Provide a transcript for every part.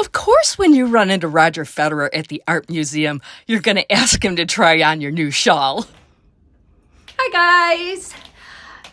Of course, when you run into Roger Federer at the art museum, you're going to ask him to try on your new shawl. Hi guys!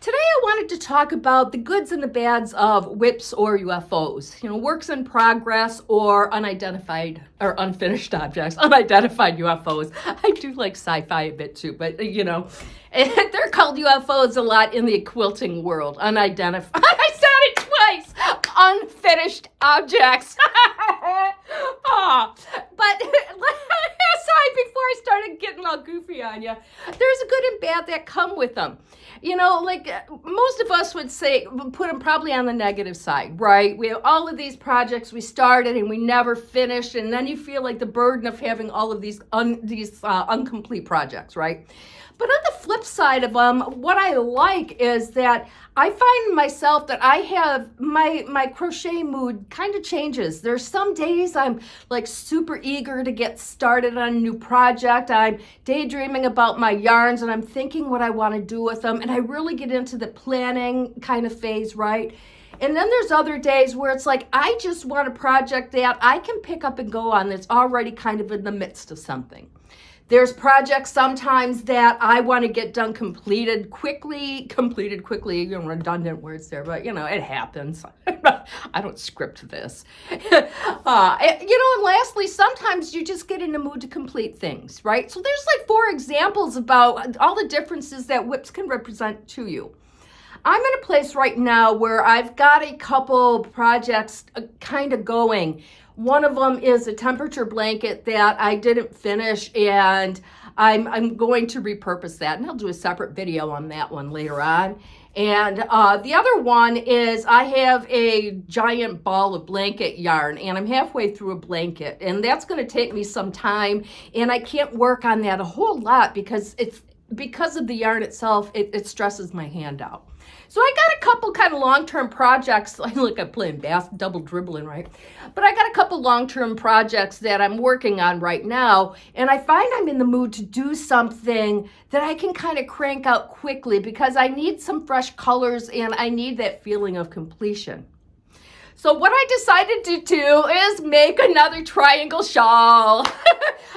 Today I wanted to talk about the goods and the bads of WIPs or UFOs. You know, works in progress or unidentified or unfinished objects, unidentified UFOs. I do like sci-fi a bit too, but you know, they're called UFOs a lot in the quilting world. Unidentified. I said it twice! Unfinished objects. But aside, before I started getting all goofy on you, there's a good and bad that come with them. You know, like most of us would say, put them probably on the negative side, right? We have all of these projects we started and we never finished, and then you feel like the burden of having all of these incomplete projects, right? But on the flip side of them, what I like is that I find myself that I have my crochet mood kind of changes. There's some days I'm like super eager to get started on a new project. I'm daydreaming about my yarns and I'm thinking what I want to do with them. And I really get into the planning kind of phase, right? And then there's other days where it's like, I just want a project that I can pick up and go on that's already kind of in the midst of something. There's projects sometimes that I want to get done completed quickly, you know, redundant words there, but you know, it happens. I don't script this. You know, and lastly, sometimes you just get in the mood to complete things, right? So there's like 4 examples about all the differences that WIPs can represent to you. I'm in a place right now where I've got a couple projects kind of going. One of them is a temperature blanket that I didn't finish, and I'm going to repurpose that, and I'll do a separate video on that one later on. And the other one is I have a giant ball of blanket yarn, and I'm halfway through a blanket, and that's going to take me some time, and I can't work on that a whole lot because of the yarn itself, it stresses my hand out. So I got a couple kind of long-term projects. Look, I'm playing double dribbling, right? But I got a couple long-term projects that I'm working on right now, and I find I'm in the mood to do something that I can kind of crank out quickly because I need some fresh colors and I need that feeling of completion. So what I decided to do is make another triangle shawl.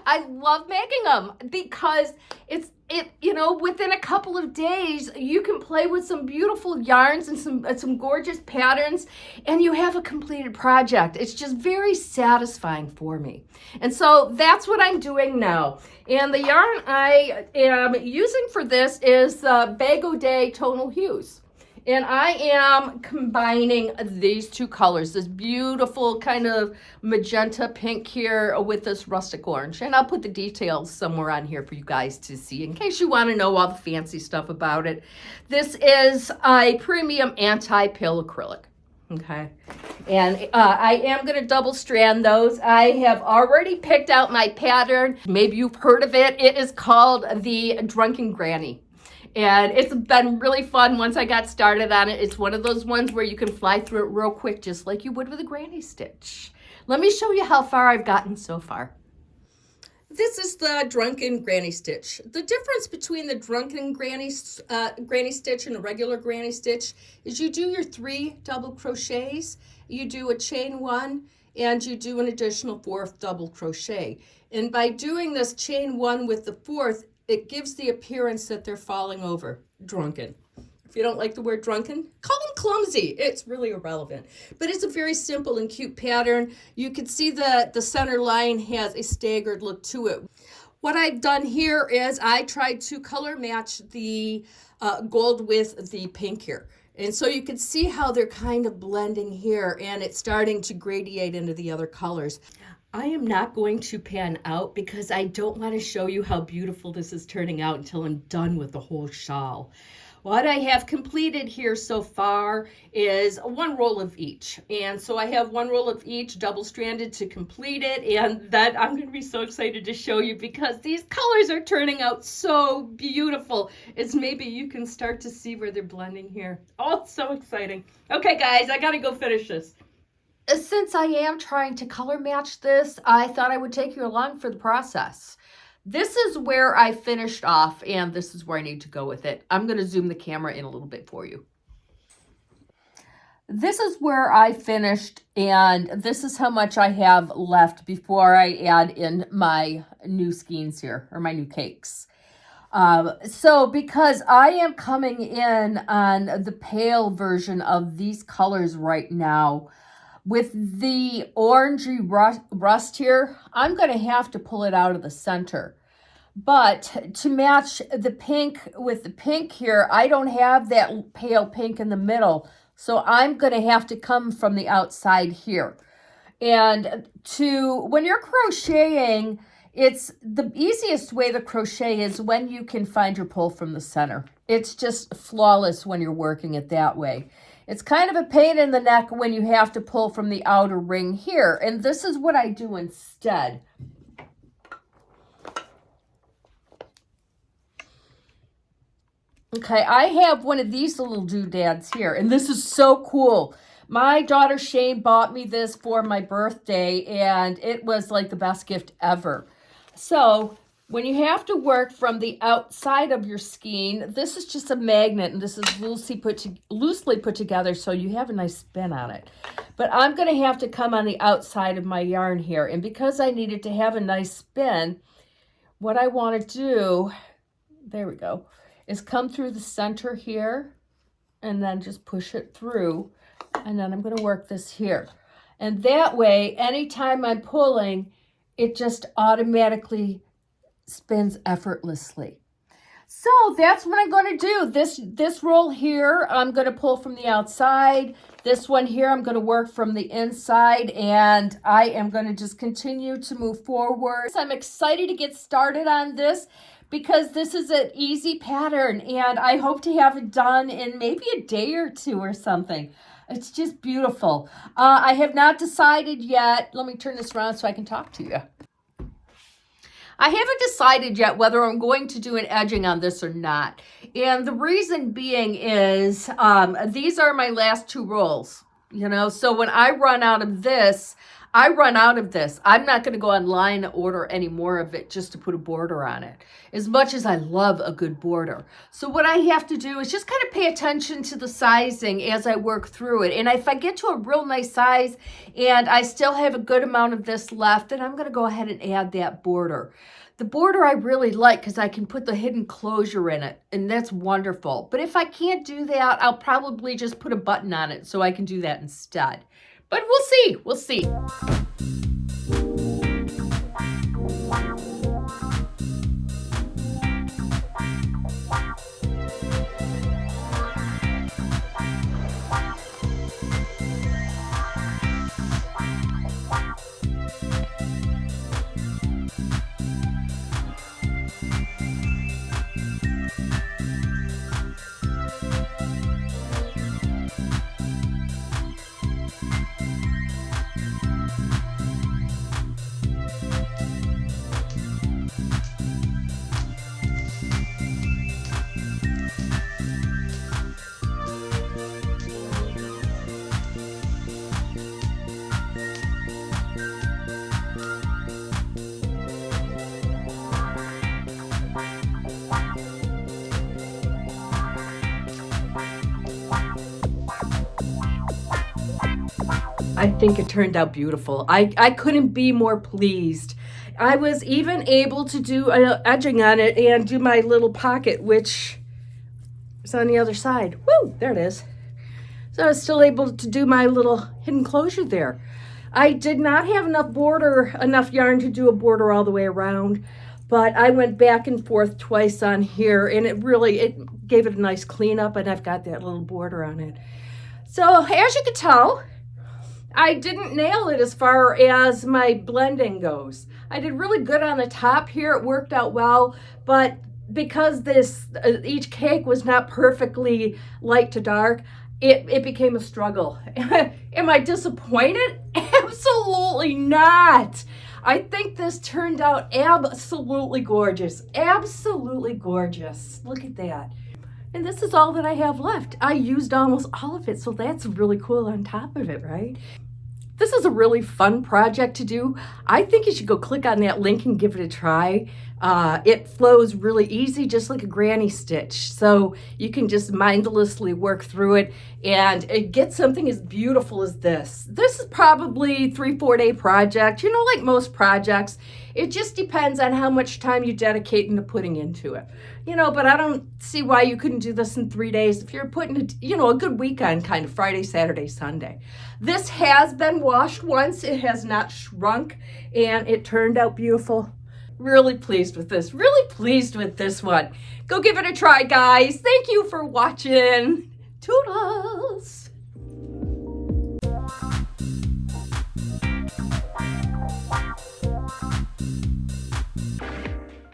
I love making them because you know, within a couple of days, you can play with some beautiful yarns and some gorgeous patterns, and you have a completed project. It's just very satisfying for me. And so that's what I'm doing now. And the yarn I am using for this is the Bago Day Tonal Hues. And I am combining these 2 colors, this beautiful kind of magenta pink here with this rustic orange. And I'll put the details somewhere on here for you guys to see in case you want to know all the fancy stuff about it. This is a premium anti-pill acrylic. Okay. And I am going to double strand those. I have already picked out my pattern. Maybe you've heard of it. It is called the Drunken Granny. And it's been really fun once I got started on it. It's one of those ones where you can fly through it real quick, just like you would with a granny stitch. Let me show you how far I've gotten so far. This is the Drunken Granny Stitch. The difference between the Drunken Granny Stitch and a regular Granny Stitch is you do your 3 double crochets, you do a chain 1, and you do an additional 4th double crochet. And by doing this chain 1 with the 4th, it gives the appearance that they're falling over. Drunken. If you don't like the word drunken, call them clumsy. It's really irrelevant. But it's a very simple and cute pattern. You can see that the center line has a staggered look to it. What I've done here is I tried to color match the gold with the pink here. And so you can see how they're kind of blending here, and it's starting to gradiate into the other colors. I am not going to pan out because I don't want to show you how beautiful this is turning out until I'm done with the whole shawl. What I have completed here so far is 1 roll of each. And so I have 1 roll of each double stranded to complete it. And that I'm going to be so excited to show you because these colors are turning out so beautiful. It's maybe you can start to see where they're blending here. Oh, it's so exciting. Okay, guys, I got to go finish this. Since I am trying to color match this, I thought I would take you along for the process. This is where I finished off, and this is where I need to go with it. I'm going to zoom the camera in a little bit for you. this is where I finished, and this is how much I have left before I add in my new skeins here, or my new cakes. So because I am coming in on the pale version of these colors right now, with the orangey rust here, I'm going to have to pull it out of the center. But to match the pink with the pink here, I don't have that pale pink in the middle. So I'm going to have to come from the outside here. And when you're crocheting, it's the easiest way to crochet is when you can find your pull from the center. It's just flawless when you're working it that way. It's kind of a pain in the neck when you have to pull from the outer ring here. And this is what I do instead. Okay, I have one of these little doodads here, and this is so cool. My daughter Shane bought me this for my birthday, and it was like the best gift ever. So when you have to work from the outside of your skein, this is just a magnet, and this is loosely put together so you have a nice spin on it. But I'm going to have to come on the outside of my yarn here, and because I needed to have a nice spin, what I want to do, there we go, is come through the center here and then just push it through, and then I'm going to work this here. And that way, anytime I'm pulling, it just automatically spins effortlessly. So that's what I'm going to do. This roll here, I'm going to pull from the outside. This one here, I'm going to work from the inside, and I am going to just continue to move forward. So I'm excited to get started on this, because this is an easy pattern, and I hope to have it done in maybe a day or two or something. It's just beautiful. I have not decided yet. Let me turn this around so I can talk to you. I haven't decided yet whether I'm going to do an edging on this or not. And the reason being is these are my last two rolls. So when I run out of this, I run out of this. I'm not going to go online and order any more of it just to put a border on it, as much as I love a good border. So what I have to do is just kind of pay attention to the sizing as I work through it. And if I get to a real nice size and I still have a good amount of this left, then I'm going to go ahead and add that border. The border I really like because I can put the hidden closure in it, and that's wonderful. But if I can't do that, I'll probably just put a button on it so I can do that instead. But we'll see. We'll see. I think it turned out beautiful. I couldn't be more pleased. I was even able to do edging on it and do my little pocket, which is on the other side. Woo, there it is. So I was still able to do my little hidden closure there. I did not have enough yarn to do a border all the way around, but I went back and forth twice on here, and it gave it a nice cleanup, and I've got that little border on it. So as you can tell, I didn't nail it as far as my blending goes. I did really good on the top here. It worked out well, but because each cake was not perfectly light to dark, it became a struggle. Am I disappointed? Absolutely not. I think this turned out absolutely gorgeous. Absolutely gorgeous. Look at that. And this is all that I have left. I used almost all of it, so that's really cool on top of it, right? This is a really fun project to do. I think you should go click on that link and give it a try. It flows really easy, just like a granny stitch. So you can just mindlessly work through it and get something as beautiful as this. This is probably 3-4 day project, you know, like most projects. It just depends on how much time you dedicate into putting into it. You know, but I don't see why you couldn't do this in 3 days if you're putting it, you know, a good weekend, kind of Friday, Saturday, Sunday. This has been washed once. It has not shrunk, and it turned out beautiful. Really pleased with this. Really pleased with this one. Go give it a try, guys. Thank you for watching. Toodles.